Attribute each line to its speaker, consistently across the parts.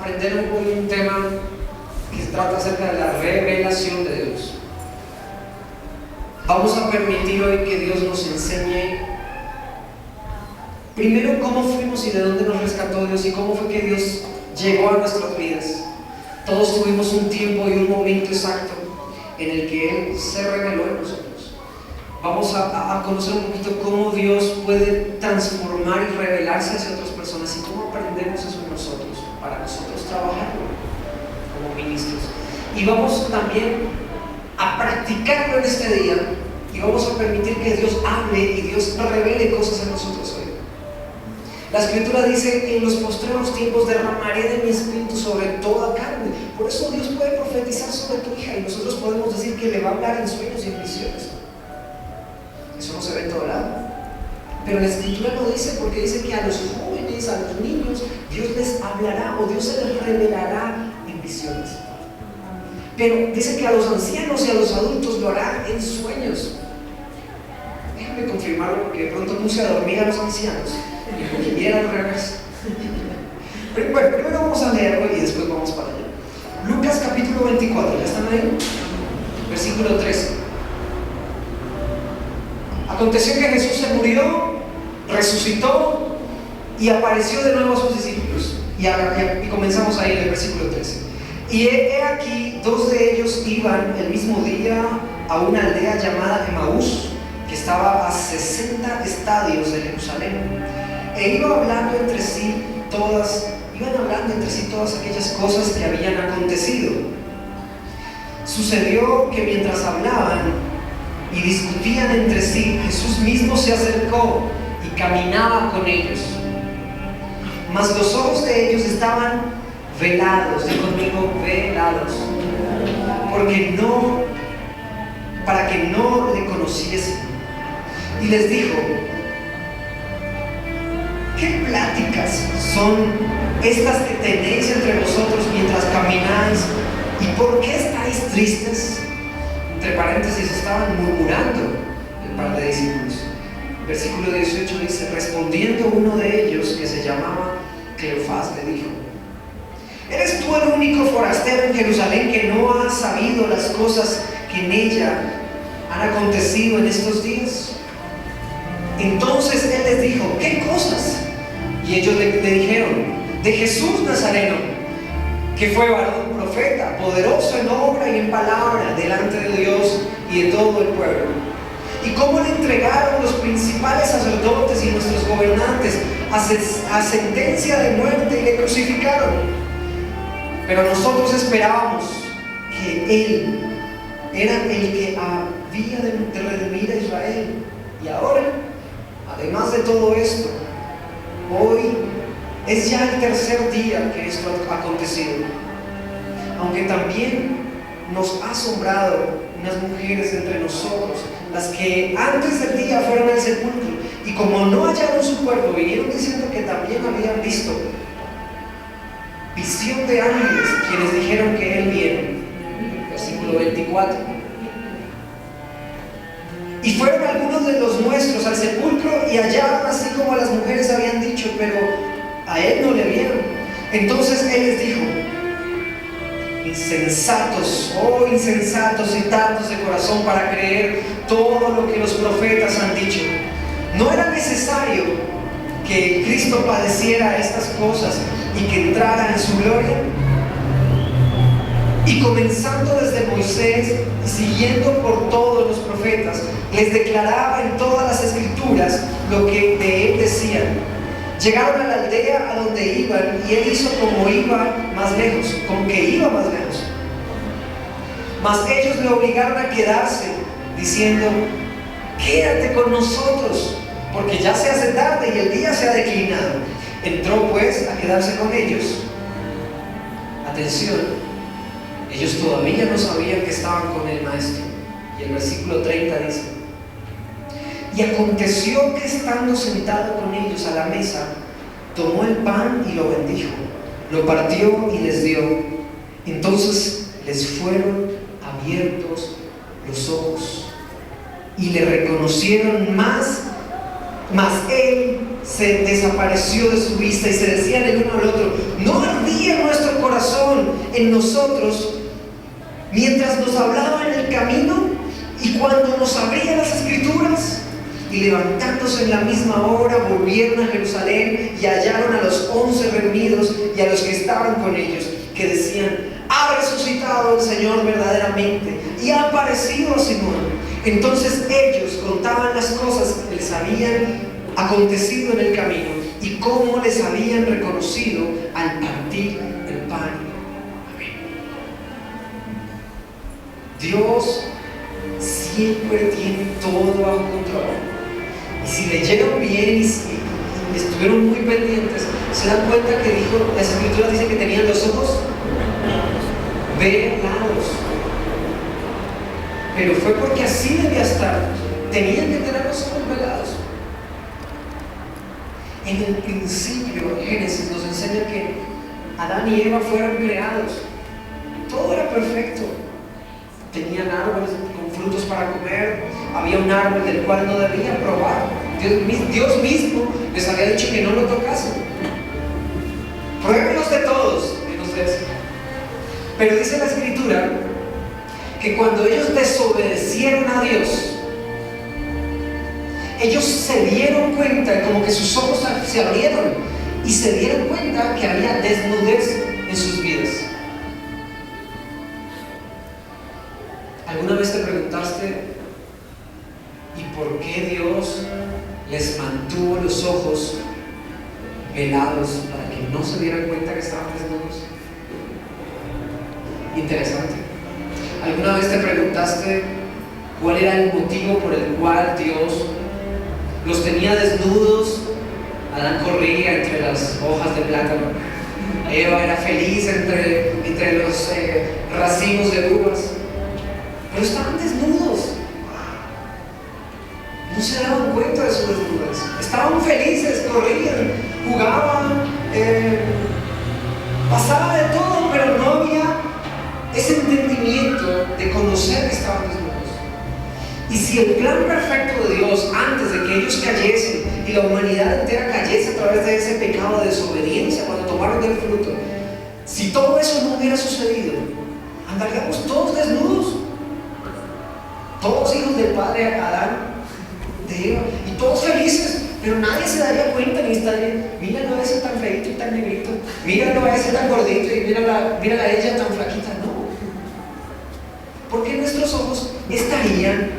Speaker 1: aprender hoy un tema que se trata acerca de la revelación de Dios. Vamos a permitir hoy que Dios nos enseñe primero cómo fuimos y de dónde nos rescató Dios y cómo fue que Dios llegó a nuestras vidas. Todos tuvimos un tiempo y un momento exacto en el que Él se reveló en nosotros. Vamos a conocer un poquito cómo Dios puede transformar y revelarse hacia otras personas y cómo aprendemos eso en nosotros, para nosotros trabajar como ministros. Y vamos también a practicarlo en este día y vamos a permitir que Dios hable y Dios revele cosas en nosotros hoy. La Escritura dice: en los postreros tiempos derramaré de mi espíritu sobre toda carne. Por eso Dios puede profetizar sobre tu hija y nosotros podemos decir que le va a hablar en sueños y en visiones. Eso no se ve en todo lado, pero la Escritura lo dice, porque dice que a los jóvenes, a los niños, Dios les hablará o Dios se les revelará en visiones. Pero dice que a los ancianos y a los adultos lo hará en sueños. Déjame confirmarlo, porque de pronto puse a dormir a los ancianos y era al revés. Pero bueno, primero vamos a leerlo y después vamos para allá. Lucas capítulo 24, ¿ya están ahí? Versículo 13. Aconteció que Jesús se murió, resucitó y apareció de nuevo a sus discípulos. Y comenzamos ahí en el versículo 13. Y he aquí, dos de ellos iban el mismo día a una aldea llamada Emaús, que estaba a 60 estadios de Jerusalén. E iban hablando entre sí todas aquellas cosas que habían acontecido. Sucedió que mientras hablaban y discutían entre sí, Jesús mismo se acercó y caminaba con ellos. Mas los ojos de ellos estaban velados, di conmigo, velados, para que no le conociesen. Y les dijo: ¿qué pláticas son estas que tenéis entre vosotros mientras camináis? ¿Y por qué estáis tristes? Entre paréntesis, estaban murmurando el par de discípulos. Versículo 18 dice: respondiendo uno de ellos, que se llamaba Cleofás, le dijo: ¿eres tú el único forastero en Jerusalén que no ha sabido las cosas que en ella han acontecido en estos días? Entonces él les dijo: ¿qué cosas? Y ellos le dijeron: de Jesús Nazareno, que fue varón profeta, poderoso en obra y en palabra delante de Dios y de todo el pueblo. Y cómo le entregaron los principales sacerdotes y nuestros gobernantes a sentencia de muerte y le crucificaron. Pero nosotros esperábamos que Él era el que había de redimir a Israel. Y ahora, además de todo esto, hoy es ya el tercer día que esto ha acontecido. Aunque también nos ha asombrado unas mujeres entre nosotros, las que antes del día fueron al sepulcro, y como no hallaron su cuerpo, vinieron diciendo que también habían visto visión de ángeles, quienes dijeron que Él viene. Versículo 24. Y fueron algunos de los nuestros al sepulcro y hallaron así como las mujeres habían dicho, pero a Él no le vieron. Entonces Él les dijo: insensatos, oh insensatos y tardos de corazón para creer todo lo que los profetas han dicho. ¿No era necesario que el Cristo padeciera estas cosas y que entrara en su gloria? Y comenzando desde Moisés y siguiendo por todos los profetas, les declaraba en todas las escrituras lo que de Él decían. Llegaron a la aldea a donde iban y Él hizo como que iba más lejos. Mas ellos le obligaron a quedarse, diciendo: quédate con nosotros, porque ya se hace tarde y el día se ha declinado. Entró pues a quedarse con ellos. Atención, ellos todavía no sabían que estaban con el Maestro. Y el versículo 30 dice: y aconteció que estando sentado con ellos a la mesa, tomó el pan y lo bendijo, lo partió y les dio. Entonces les fueron abiertos los ojos y le reconocieron más, mas él se desapareció de su vista y se decían el uno al otro: ¿no ardía nuestro en nosotros mientras nos hablaba en el camino y cuando nos abría las Escrituras. Y levantándose en la misma hora, volvieron a Jerusalén y hallaron a los 11 reunidos y a los que estaban con ellos, que decían: ha resucitado el Señor verdaderamente y ha aparecido a Simón. Entonces ellos contaban las cosas que les habían acontecido en el camino y cómo les habían reconocido al partir el pan. Amén. Dios siempre tiene todo bajo control. Y si leyeron bien y si estuvieron muy pendientes, se dan cuenta que dijo, las Escrituras dicen que tenían los ojos velados. Pero fue porque así debía estar. Tenían que tener los ojos velados. En el principio, Génesis nos enseña que Adán y Eva fueron creados. Todo era perfecto. Tenían árboles con frutos para comer. Había un árbol del cual no debían probar. Dios mismo les había dicho que no lo tocasen. Pruébenlos de todos, menos de ese. Pero dice la Escritura que cuando ellos desobedecieron a Dios, ellos se dieron cuenta, como que sus ojos se abrieron y se dieron cuenta que había desnudez en sus vidas. ¿Alguna vez te preguntaste ¿y por qué Dios les mantuvo los ojos velados para que no se dieran cuenta que estaban desnudos? Interesante. ¿Alguna vez te preguntaste cuál era el motivo por el cual Dios los tenía desnudos? Adán corría entre las hojas de plátano. Eva era feliz entre los racimos de uvas. Pero estaban desnudos. No se daban cuenta de su desnudez. Estaban felices, corrían, jugaban, pasaba de todo, pero no había ese entendimiento de conocer que estaban desnudos. Y si el plan perfecto de Dios, antes de que ellos cayesen y la humanidad entera cayese a través de ese pecado de desobediencia cuando tomaron del fruto, si todo eso no hubiera sucedido, andaríamos todos desnudos, todos hijos del padre Adán, de Eva, y todos felices, pero nadie se daría cuenta ni estaría: míralo a ese tan feito y tan negrito, míralo a ese tan gordito y mírala a ella tan flaquita. No, porque nuestros ojos estarían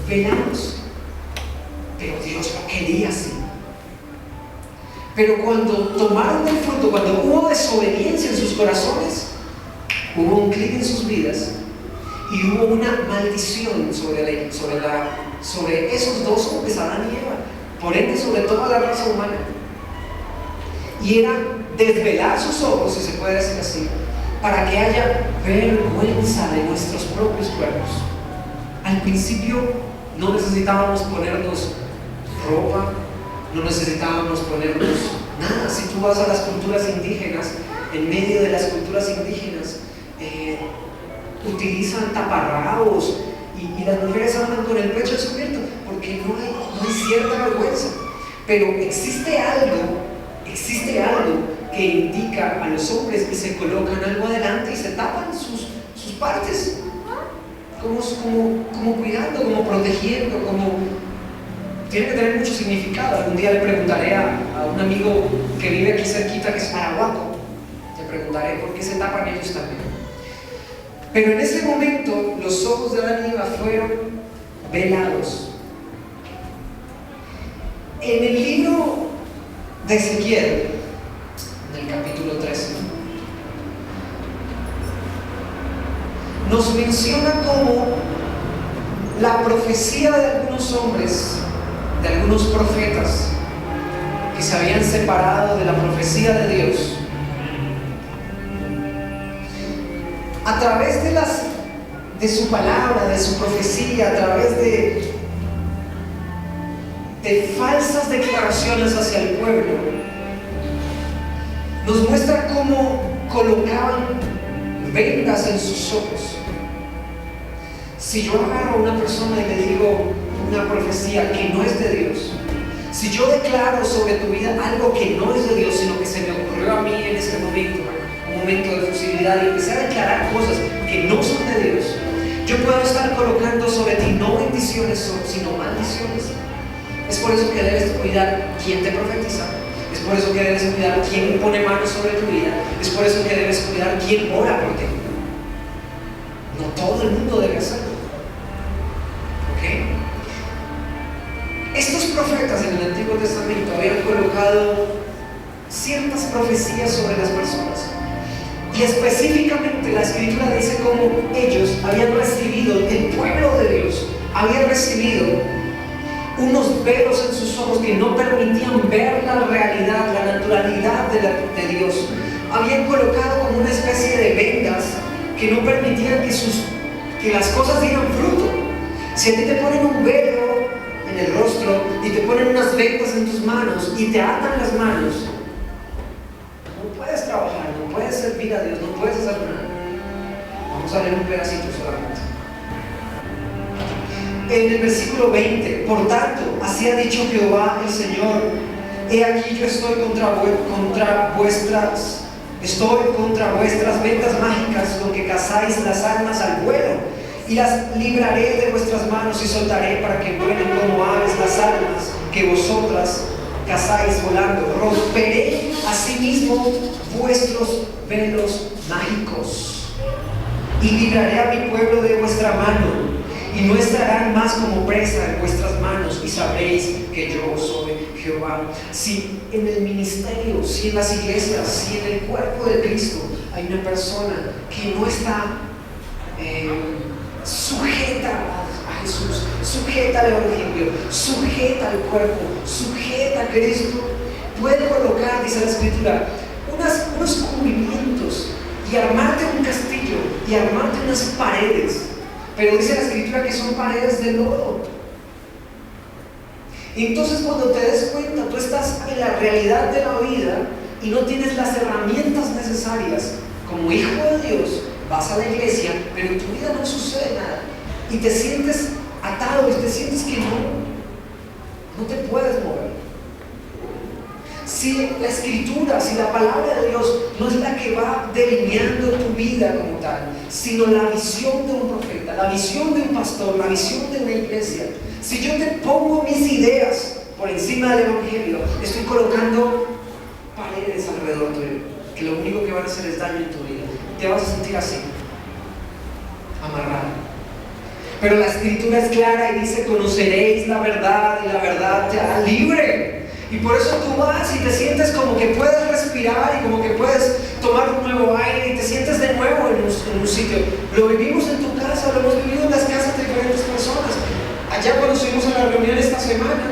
Speaker 1: velados. Pero Dios lo quería así. Pero cuando tomaron el fruto, cuando hubo desobediencia en sus corazones, hubo un clic en sus vidas y hubo una maldición sobre esos dos hombres, Adán y Eva, por ende sobre toda la raza humana. Y era desvelar sus ojos, si se puede decir así, para que haya vergüenza de nuestros propios cuerpos. Al principio no necesitábamos ponernos ropa, no necesitábamos ponernos nada. Si tú vas a las culturas indígenas, en medio de las culturas indígenas utilizan taparrabos y las mujeres andan con el pecho descubierto porque no hay cierta vergüenza. Pero existe algo que indica a los hombres que se colocan algo adelante y se tapan sus partes, como cuidando, como protegiendo, tiene que tener mucho significado. Algún día le preguntaré a un amigo que vive aquí cerquita, que es Arahuaco, le preguntaré por qué se tapan ellos también. Pero en ese momento los ojos de Adán y Eva fueron velados. En el libro de Ezequiel, en el capítulo 13, nos menciona cómo la profecía de algunos hombres, de algunos profetas que se habían separado de la profecía de Dios, a través de su palabra, de su profecía, a través de falsas declaraciones hacia el pueblo, nos muestra cómo colocaban vendas en sus ojos. Si yo agarro a una persona y le digo una profecía que no es de Dios, si yo declaro sobre tu vida algo que no es de Dios, sino que se me ocurrió a mí en este momento, un momento de fusividad, responsabilidad y empecé a declarar cosas que no son de Dios, yo puedo estar colocando sobre ti no bendiciones, sino maldiciones. Es por eso que debes cuidar quién te profetiza. Es por eso que debes cuidar quién pone manos sobre tu vida. Es por eso que debes cuidar quién ora por ti. No todo el mundo debe hacerlo. ¿Ok? Estos profetas en el Antiguo Testamento habían colocado ciertas profecías sobre las personas. Y específicamente la Escritura dice cómo ellos habían recibido, el pueblo de Dios había recibido unos velos en sus ojos que no permitían ver la realidad, la naturalidad de Dios. Habían colocado como una especie de vendas que no permitían que las cosas dieran fruto. Si a ti te ponen un velo en el rostro y te ponen unas vendas en tus manos y te atan las manos, no puedes trabajar, no puedes servir a Dios, no puedes hacer nada. Vamos a leer un pedacito solamente. En el versículo 20, por tanto, así ha dicho Jehová el Señor: he aquí yo estoy contra vuestras vendas mágicas, con que cazáis las almas al vuelo, y las libraré de vuestras manos y soltaré para que vuelen como aves las almas que vosotras cazáis volando. Romperé asimismo vuestros velos mágicos y libraré a mi pueblo de vuestra mano, y no estarán más como presa en vuestras manos, y sabréis que yo soy Jehová. Si en el ministerio, si en las iglesias, si en el cuerpo de Cristo hay una persona que no está sujeta a Jesús, sujeta al Evangelio, sujeta al cuerpo, sujeta a Cristo, puede colocar, dice la Escritura, unos cubrimientos y armarte un castillo y armarte unas paredes. Pero dice la Escritura que son paredes de lodo. Y entonces cuando te des cuenta, tú estás en la realidad de la vida y no tienes las herramientas necesarias. Como hijo de Dios, vas a la iglesia, pero en tu vida no sucede nada. Y te sientes atado y te sientes que no te puedes mover. Si la Escritura, si la palabra de Dios no es la que va delineando tu vida como tal, sino la visión de un profeta, la visión de un pastor, la visión de una iglesia. Si yo te pongo mis ideas por encima del Evangelio, estoy colocando paredes alrededor tuyo, que lo único que van a hacer es daño en tu vida. Te vas a sentir así, amarrado. Pero la Escritura es clara y dice: conoceréis la verdad y la verdad te hará libre. Y por eso tú vas y te sientes como que puedes respirar y como que puedes tomar un nuevo aire y te sientes de nuevo en un sitio. Lo vivimos en tu casa, lo hemos vivido en las casas de diferentes personas. Allá cuando estuvimos en la reunión esta semana,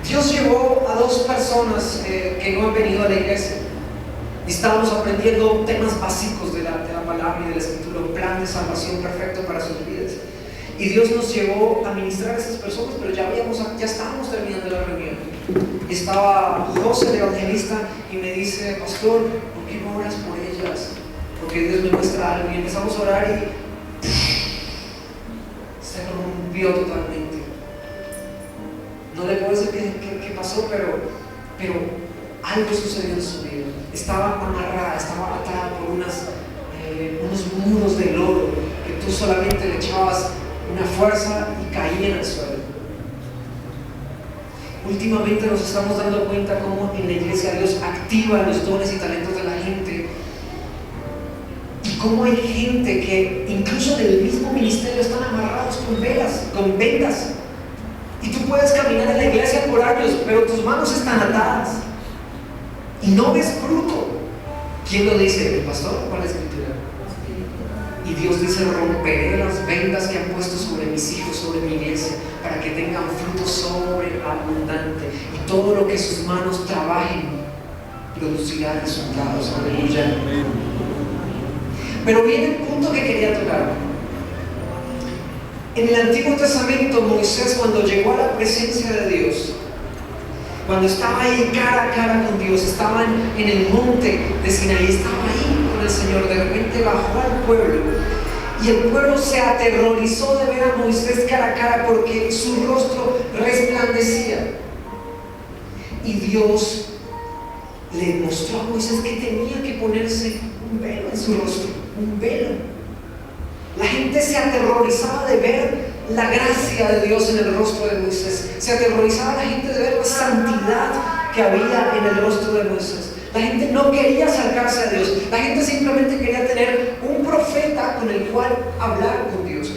Speaker 1: Dios llevó a 2 personas que no han venido a la iglesia. Y estábamos aprendiendo temas básicos de la palabra y de la Escritura, un plan de salvación perfecto para sus vidas. Y Dios nos llevó a ministrar a esas personas, pero ya estábamos terminando la reunión. Estaba José, el evangelista, y me dice: pastor, ¿por qué no oras por ellas? Porque Dios me muestra algo. Y empezamos a orar y se rompió totalmente. No le puedo decir qué pasó, pero algo sucedió en su vida. Estaba amarrada, estaba atada por unos muros de lodo que tú solamente le echabas una fuerza y caía en el suelo. Últimamente nos estamos dando cuenta cómo en la iglesia Dios activa los dones y talentos de la gente, y cómo hay gente que incluso en el mismo ministerio están amarrados con vendas, y tú puedes caminar en la iglesia por años, pero tus manos están atadas y no ves fruto. ¿Quién lo dice? ¿El pastor o la Escritura? Y Dios dice: romperé las vendas que han puesto sobre mis hijos, sobre mi iglesia, para que tengan fruto sobreabundante, y todo lo que sus manos trabajen producirá resultados. Aleluya. Pero viene el punto que quería tocar. En el Antiguo Testamento, Moisés, cuando llegó a la presencia de Dios, cuando estaba ahí cara a cara con Dios, estaba en el monte de Sinaí, estaba ahí con el Señor, de repente bajó al pueblo, y el pueblo se aterrorizó de ver a Moisés cara a cara porque su rostro resplandecía. Y Dios le mostró a Moisés que tenía que ponerse un velo en su rostro, un velo. La gente se aterrorizaba de ver la gracia de Dios en el rostro de Moisés. Se aterrorizaba la gente de ver la santidad que había en el rostro de Moisés. La gente no quería acercarse a Dios. La gente simplemente quería tener un profeta con el cual hablar con Dios.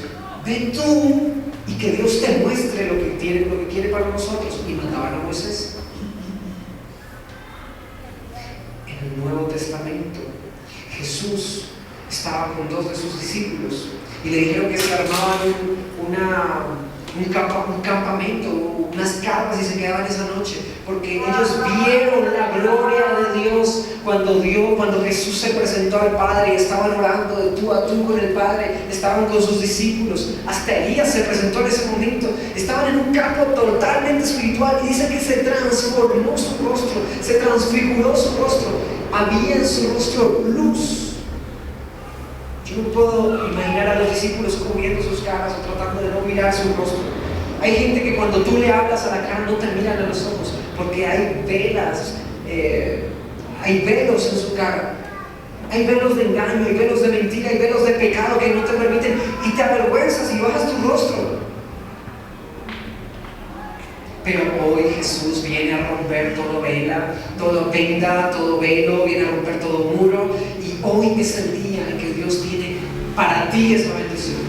Speaker 1: Ve tú y que Dios te muestre lo que quiere para nosotros. Y mandaban a Moisés. En el Nuevo Testamento, Jesús estaba con dos de sus discípulos y le dijeron que se armaban un campamento, unas carpas, y se quedaban esa noche, porque ellos vieron la gloria de Dios cuando Jesús se presentó al Padre y estaban orando de tú a tú con el Padre. Estaban con sus discípulos, hasta Elías se presentó en ese momento. Estaban en un campo totalmente espiritual y dice que se transformó su rostro, se transfiguró su rostro. Había en su rostro luz. Yo no puedo imaginar a los discípulos cubriendo sus caras o tratando de no mirar su rostro. Hay gente que cuando tú le hablas a la cara no te miran a los ojos, porque hay velas, hay velos en su cara. Hay velos de engaño, hay velos de mentira, hay velos de pecado que no te permiten, y te avergüenzas y bajas tu rostro. Pero hoy Jesús viene a romper toda vela, toda venda, todo velo, viene a romper todo muro, y hoy es el día en que Dios tiene para ti esa bendición.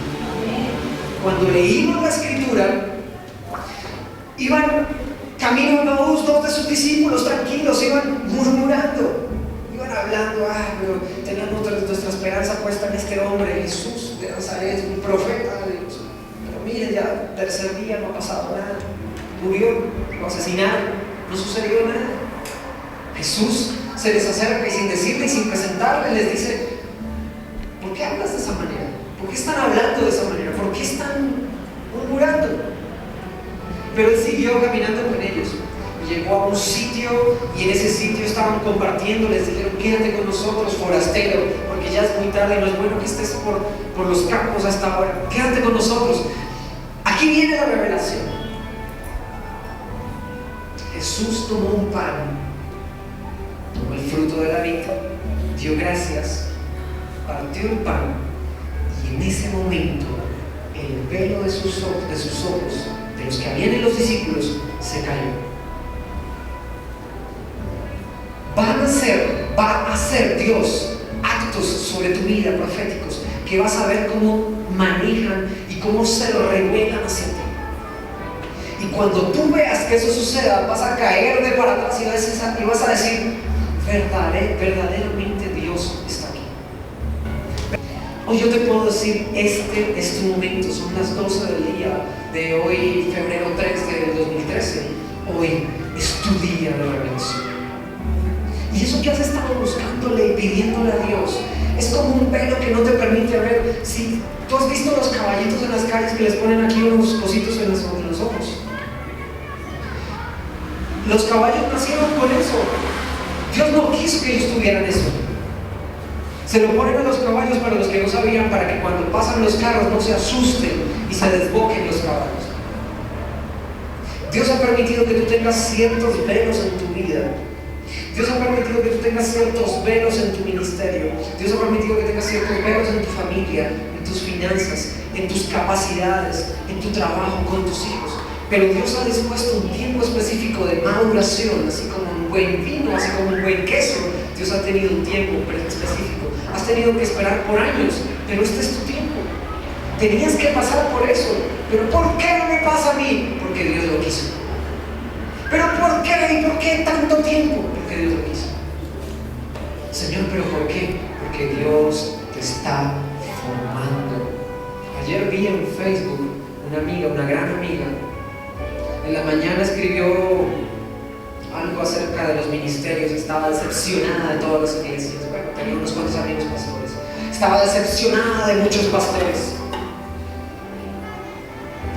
Speaker 1: Cuando leímos la Escritura, iban camino a Maús, dos de sus discípulos tranquilos, iban murmurando, iban hablando, pero tenemos nuestra esperanza puesta en este hombre, Jesús de Nazaret, un profeta de Dios. Pero miren, ya tercer día no ha pasado nada. Murió, lo asesinaron, no sucedió nada. Jesús se les acerca y sin decirle y sin presentarle les dice: ¿por qué hablas de esa manera? ¿Por qué están hablando de esa manera? ¿Por qué están murmurando? Pero él siguió caminando con ellos. Llegó a un sitio y en ese sitio estaban compartiendo. Les dijeron: quédate con nosotros, forastero, porque ya es muy tarde y no es bueno que estés por los campos hasta ahora. Quédate con nosotros. Aquí viene la revelación. Jesús tomó un pan, tomó el fruto de la vid, dio gracias, partió el pan, y en ese momento el velo de sus ojos, de los que habían en los discípulos, se cayó. Va a hacer Dios actos sobre tu vida proféticos que vas a ver cómo manejan y cómo se revelan hacia ti. Y cuando tú veas que eso suceda, vas a caer de para atrás y vas a decir: verdaderamente Dios está aquí. Hoy yo te puedo decir, este es tu momento. Son las 12 del día de hoy, febrero 3 del 2013. Hoy es tu día de revelación. Y eso que has estado buscándole y pidiéndole a Dios es como un velo que no te permite ver. Si tú has visto los caballitos en las calles que les ponen aquí unos cositos en los ojos, los caballos nacieron con eso. Dios no quiso que ellos tuvieran eso. Se lo ponen a los caballos, para los que no sabían, para que cuando pasan los carros no se asusten y se desboquen los caballos. Dios ha permitido que tú tengas ciertos velos en tu vida. Dios ha permitido que tú tengas ciertos velos en tu ministerio. Dios ha permitido que tengas ciertos velos en tu familia, en tus finanzas, en tus capacidades, en tu trabajo, con tus hijos. Pero Dios ha dispuesto un tiempo específico de maduración, así como un buen vino, así como un buen queso. Dios ha tenido un tiempo específico. Has tenido que esperar por años, pero este es tu tiempo. Tenías que pasar por eso. Pero ¿por qué no me pasa a mí? Porque Dios lo quiso. ¿Pero por qué? ¿Y por qué tanto tiempo? Porque Dios lo quiso. Señor, ¿pero por qué? Porque Dios te está formando. Ayer vi en Facebook una amiga, una gran amiga. En la mañana escribió algo acerca de los ministerios. Estaba decepcionada de todas las iglesias. Bueno, tenía unos cuantos amigos pastores. Estaba decepcionada de muchos pastores.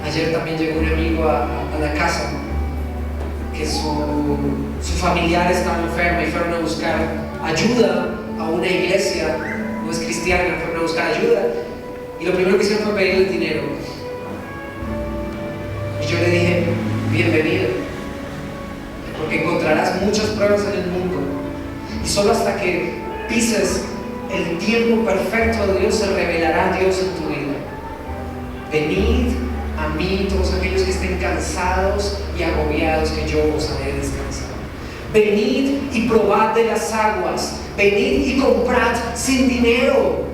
Speaker 1: Ayer también llegó un amigo a la casa, que su familiar estaba enfermo y fueron a buscar ayuda a una iglesia. No es cristiana, fueron a buscar ayuda. Y lo primero que hicieron fue pedirle dinero. Y yo le dije: bienvenido, porque encontrarás muchas pruebas en el mundo, Y solo hasta que pises el tiempo perfecto de Dios se revelará Dios en tu vida. Venid a mí todos aquellos que estén cansados y agobiados, que yo os haré descansar. Venid y probad de las aguas. Venid y comprad sin dinero.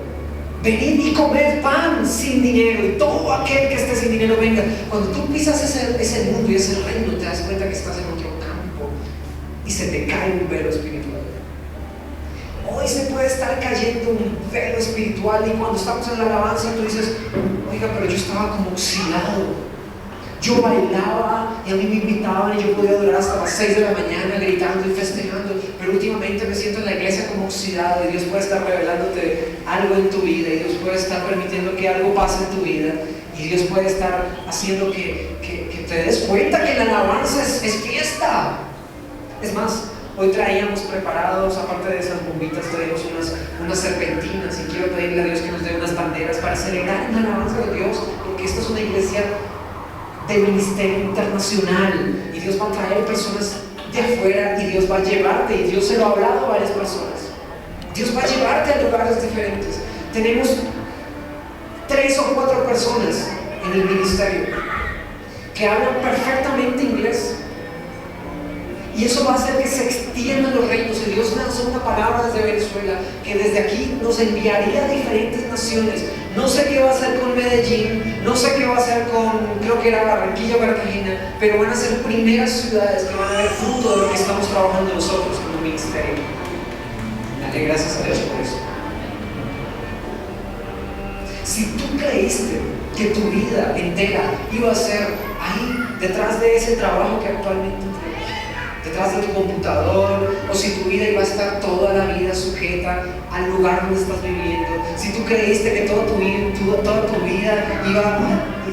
Speaker 1: Venid y comed pan sin dinero. Y todo aquel que esté sin dinero venga. Cuando tú pisas ese mundo y ese reino, te das cuenta que estás en otro campo y se te cae un velo espiritual. Hoy se puede estar cayendo un velo espiritual, y cuando estamos en la alabanza tú dices: oiga, pero yo estaba como oxidado. Yo bailaba y a mí me invitaban y yo podía durar hasta las 6 de la mañana gritando y festejando, pero últimamente me siento en la iglesia como oxidado. Y Dios puede estar revelándote algo en tu vida, y Dios puede estar permitiendo que algo pase en tu vida, y Dios puede estar haciendo que te des cuenta que la alabanza es fiesta. Es más, hoy traíamos preparados, aparte de esas bombitas, traíamos unas serpentinas, y quiero pedirle a Dios que nos dé unas banderas para celebrar la alabanza de Dios, porque esta es una iglesia de ministerio internacional, y Dios va a traer personas de afuera, y Dios va a llevarte, y Dios se lo ha hablado a varias personas. Dios va a llevarte a lugares diferentes. Tenemos 3 o 4 personas en el ministerio que hablan perfectamente inglés, y eso va a hacer que se extiendan los reinos. Y Dios lanzó una palabra desde Venezuela, que desde aquí nos enviaría a diferentes naciones. No sé qué va a hacer con Medellín, no sé qué va a hacer con, creo que era Barranquilla o Cartagena, pero van a ser primeras ciudades que van a ver fruto de lo que estamos trabajando nosotros como ministerio. Dale gracias a Dios por eso. Si tú creíste que tu vida entera iba a ser ahí, detrás de ese trabajo que actualmente tienes, detrás de tu computador, o si tu vida iba a estar toda la vida sujeta al lugar donde estás viviendo, si tú creíste que toda tu vida iba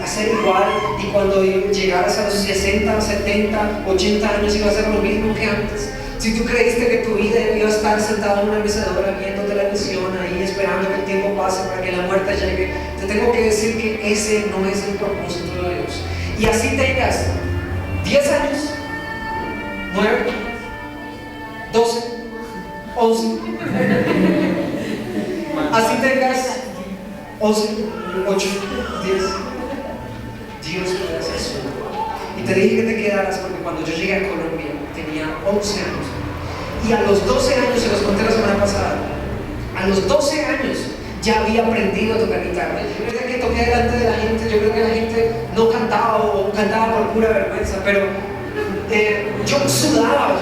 Speaker 1: a ser igual, y cuando llegaras a los 60, 70, 80 años iba a ser lo mismo que antes, si tú creíste que tu vida iba a estar sentado en una mecedora viendo televisión ahí, esperando que el tiempo pase para que la muerte llegue, te tengo que decir que ese no es el propósito de Dios. Y así tengas 10 años, 9, 12, 11, así tengas 11, 8, 10, Dios puede hacer eso. Y te dije que te quedaras porque cuando yo llegué a Colombia tenía 11 años, y a los 12 años, se los conté la semana pasada, a los 12 años ya había aprendido a tocar guitarra. Yo creo que toqué delante de la gente, yo creo que la gente no cantaba o cantaba por pura vergüenza, pero yo sudaba.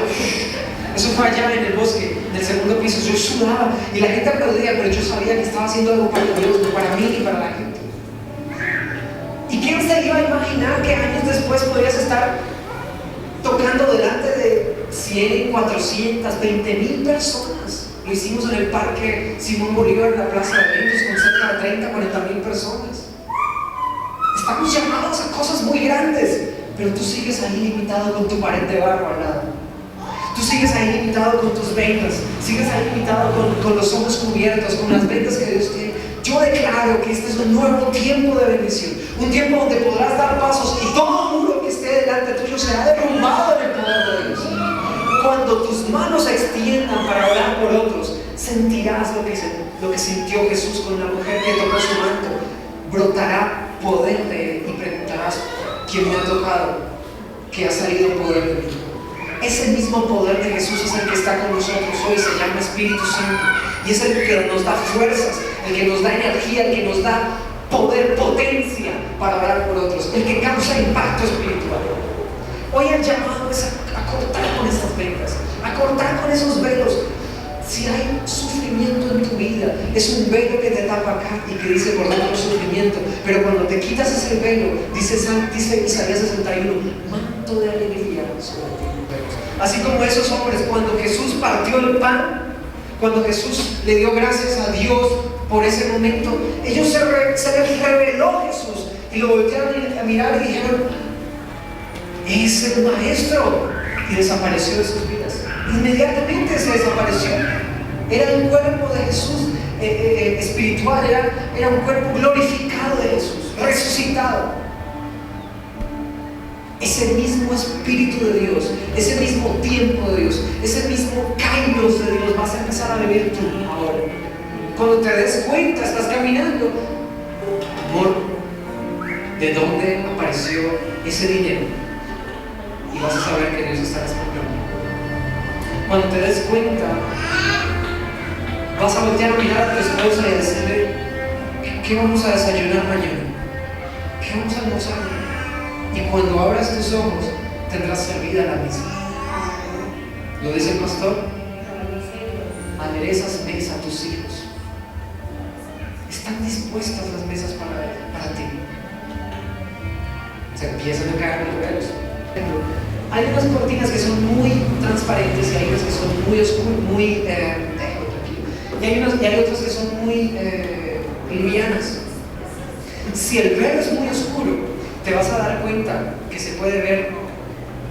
Speaker 1: Eso fue allá en el bosque, en el segundo piso. Yo sudaba y la gente aplaudía, pero yo sabía que estaba haciendo algo para Dios, no para mí ni para la gente. ¿Y quién se iba a imaginar que años después podrías estar tocando delante de 100, 400, 20,000 personas? Lo hicimos en el Parque Simón Bolívar, en la Plaza de Eventos, con cerca de 30, 40,000 personas. Estamos llamados a cosas muy grandes, pero tú sigues ahí limitado con tu pared de barro al lado. Tú sigues ahí limitado con tus vendas, sigues ahí limitado con los ojos cubiertos, con las vendas que Dios tiene. Yo declaro que este es un nuevo tiempo de bendición, un tiempo donde podrás dar pasos y todo muro que esté delante tuyo será derrumbado en el poder de Dios. Cuando tus manos se extiendan para orar por otros, sentirás lo que sintió Jesús con la mujer que tocó su manto. Brotará poder de él y preguntarás: ¿quién me ha tocado? Que ha salido poder de mí. Ese mismo poder de Jesús es el que está con nosotros hoy, se llama Espíritu Santo, y es el que nos da fuerzas, el que nos da energía, el que nos da poder, potencia para orar por otros, el que causa impacto espiritual. Hoy el llamado es a cortar con estas vendas, a cortar con esos velos. Si hay sufrimiento en tu vida, es un velo que te tapa acá y que dice por dentro sufrimiento, pero cuando te quitas ese velo, dice Isaías 61, manto de alegría sobre ti. Así como esos hombres, cuando Jesús partió el pan, cuando Jesús le dio gracias a Dios por ese momento, ellos se les reveló Jesús y lo voltearon a mirar y dijeron: es el maestro, y desapareció de sus vidas. Inmediatamente se desapareció. Era el cuerpo de Jesús espiritual, era un cuerpo glorificado de Jesús, resucitado. Ese mismo Espíritu de Dios ese mismo tiempo de Dios, ese mismo kairos de Dios vas a empezar a vivir tú ahora. Cuando te des cuenta, estás caminando, amor, ¿de dónde apareció ese dinero? Y vas a saber que Dios está respondiendo. Cuando te des cuenta, vas a voltear a mirar a tu esposa y a decirle: ¿qué vamos a desayunar mañana? ¿Qué vamos a almorzar mañana? Y cuando abras tus ojos, tendrás servida la mesa. ¿Lo dice el pastor? Aderezas mesa a tus hijos. ¿Están dispuestas las mesas para ti? Se empiezan a caer los velos. Hay unas cortinas que son muy transparentes y hay unas que son muy oscuras, y hay otras que son muy livianas. Si el velo es muy oscuro, te vas a dar cuenta que se puede ver,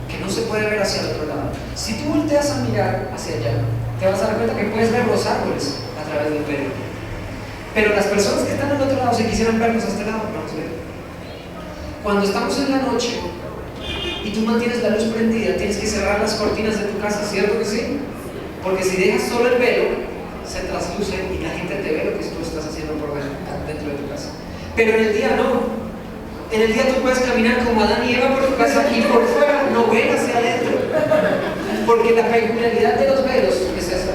Speaker 1: que no se puede ver hacia el otro lado. Si tú volteas a mirar hacia allá, te vas a dar cuenta que puedes ver los árboles a través del velo. Pero las personas que están al otro lado, si quisieran vernos a este lado, no los ven. Cuando estamos en la noche y tú mantienes la luz prendida, tienes que cerrar las cortinas de tu casa, ¿cierto que sí? Porque si dejas solo el velo, se trasluce y la gente te ve lo que tú estás haciendo por dentro de tu casa. Pero en el día no. En el día tú puedes caminar como Adán y Eva por tu casa y por fuera no ven hacia adentro. Porque la peculiaridad de los velos es esa.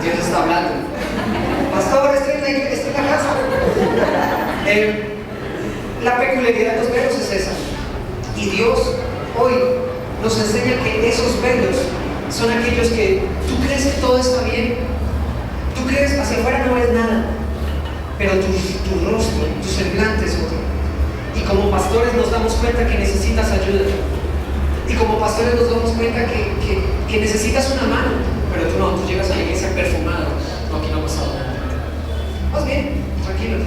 Speaker 1: Dios está hablando. Pastor, estoy en la casa. La peculiaridad de los velos es esa. Y Dios hoy nos enseña que esos velos son aquellos que tú crees que todo está bien. Tú crees hacia afuera no ves nada, pero tu rostro, tu semblante es otro. Y como pastores nos damos cuenta que necesitas ayuda. Y como pastores nos damos cuenta que necesitas una mano. Pero tú no, tú llegas a la iglesia perfumado. No, aquí no ha pasado nada. Vas bien, tranquilo.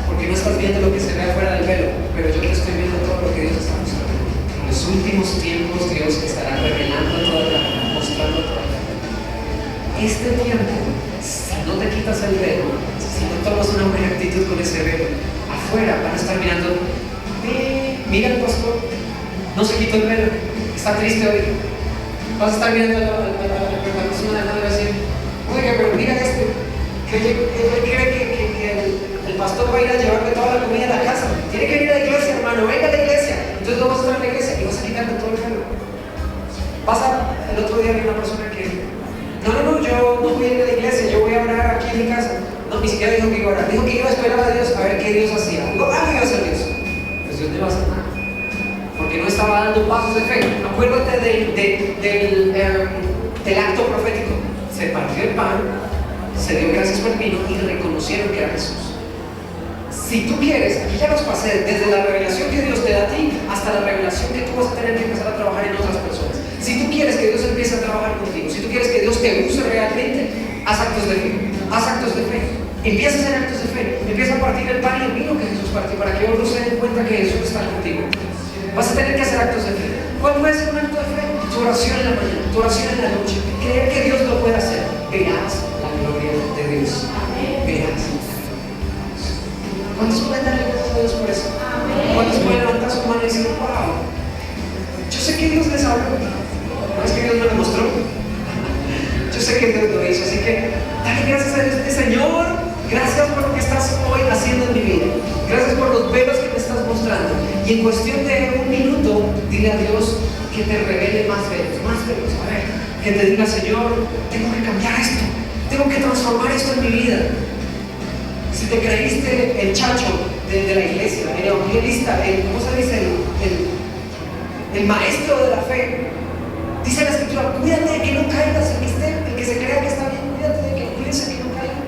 Speaker 1: Porque no estás viendo lo que se ve afuera del velo. Pero yo te estoy viendo todo lo que Dios está mostrando. En los últimos tiempos Dios estará revelando toda la verdad, mostrando toda la verdad. Este tiempo, si no te quitas el velo, si no tomas una buena actitud con ese velo, afuera van a estar mirando. Mira el pastor, no se quitó el velo, está triste hoy. Vas a estar mirando a la persona de al lado y vas a decir: oiga, pero mira este, que él cree que el pastor va a ir a llevarle toda la comida a la casa. Tiene que ir a la iglesia, hermano, venga a la iglesia. Entonces no vas a estar en la iglesia y vas a quitarle todo el velo. El otro día vi una persona que no, yo no voy a ir a la iglesia, yo voy a orar aquí en mi casa. No, ni siquiera dijo que iba a orar, dijo que iba a esperar a Dios a ver qué Dios hacía. Digo, ¿qué iba a hacer Dios? Pues Dios no iba a hacer nada, porque no estaba dando pasos de fe. Acuérdate del acto profético. Se partió el pan, se dio gracias por el vino y reconocieron que era Jesús. Si tú quieres, aquí ya los pasé, desde la revelación que Dios te da a ti hasta la revelación que tú vas a tener que empezar a trabajar en otras personas. Si tú quieres que Dios empiece a trabajar contigo, si tú quieres que Dios te use realmente, haz actos de fe, haz actos de fe. Empieza a hacer actos de fe, empieza a partir el pan y el vino que Jesús partió para que otros se den cuenta que Jesús está contigo. Vas a tener que hacer actos de fe. ¿Cuál puede ser un acto de fe? Tu oración en la mañana, tu oración en la noche. Creer que Dios lo puede hacer. Verás la gloria de Dios. Verás. ¿Cuántos pueden darle gracias a Dios por eso? ¿Cuántos pueden levantar su mano y decir: wow, yo sé que Dios les habló? No es que Dios me lo mostró. Yo sé que Dios lo hizo. Así que dale gracias a Dios. Señor, gracias por lo que estás hoy haciendo en mi vida. Gracias por los velos que me estás mostrando. Y en cuestión de un minuto, dile a Dios que te revele más velos, más velos. A ver, que te diga: Señor, tengo que cambiar esto, tengo que transformar esto en mi vida. Si te creíste el chacho de la iglesia, el evangelista, ¿cómo se dice? El maestro de la fe, dice la escritura: cuídate de que no caigas. El que se crea que está bien, cuídate de que cuídese que no caiga.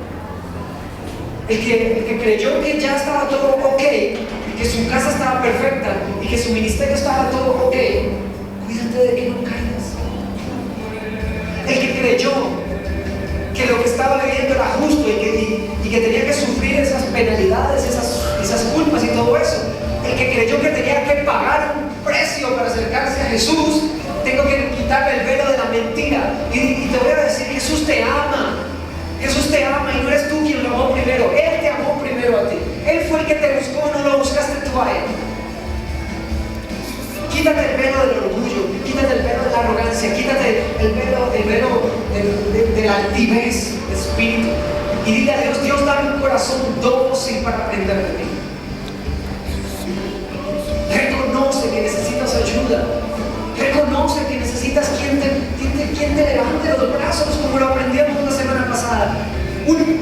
Speaker 1: El que creyó que ya estaba todo ok, que su casa estaba perfecta y que su ministerio estaba todo ok, cuídate de que no caigas. El que creyó que lo que estaba viviendo era justo y que tenía que sufrir esas penalidades, esas culpas y todo eso. El que creyó que tenía que pagar un precio para acercarse a Jesús, tengo que quitarle el velo de la mentira. Y te voy a decir: Jesús te ama. Jesús te ama y no eres tú quien lo amó primero. Él te amó primero a ti. Él fue el que te buscó, no lo buscaste tú a Él. Quítate el velo del orgullo. de la altivez de espíritu. Y dile a Dios: Dios, dame un corazón dócil para aprender de ti. Reconoce que necesitas ayuda. Reconoce que necesitas quien te levante los brazos, como lo aprendíamos la semana pasada.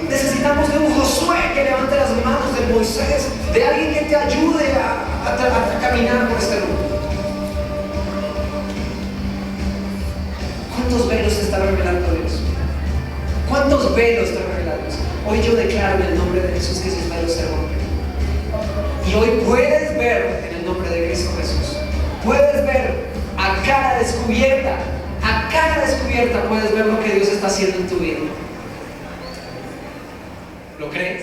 Speaker 1: Necesitamos de un Josué que levante las manos, de Moisés, de alguien que te ayude a caminar por este mundo. ¿Cuántos velos te está revelando Dios? ¿Cuántos velos te revela Dios? Hoy yo declaro en el nombre de Jesús que esos velos se rompen. Y hoy puedes ver en el nombre de Cristo Jesús. Puedes ver a cara descubierta. A cara descubierta puedes ver lo que Dios está haciendo en tu vida. ¿Lo crees?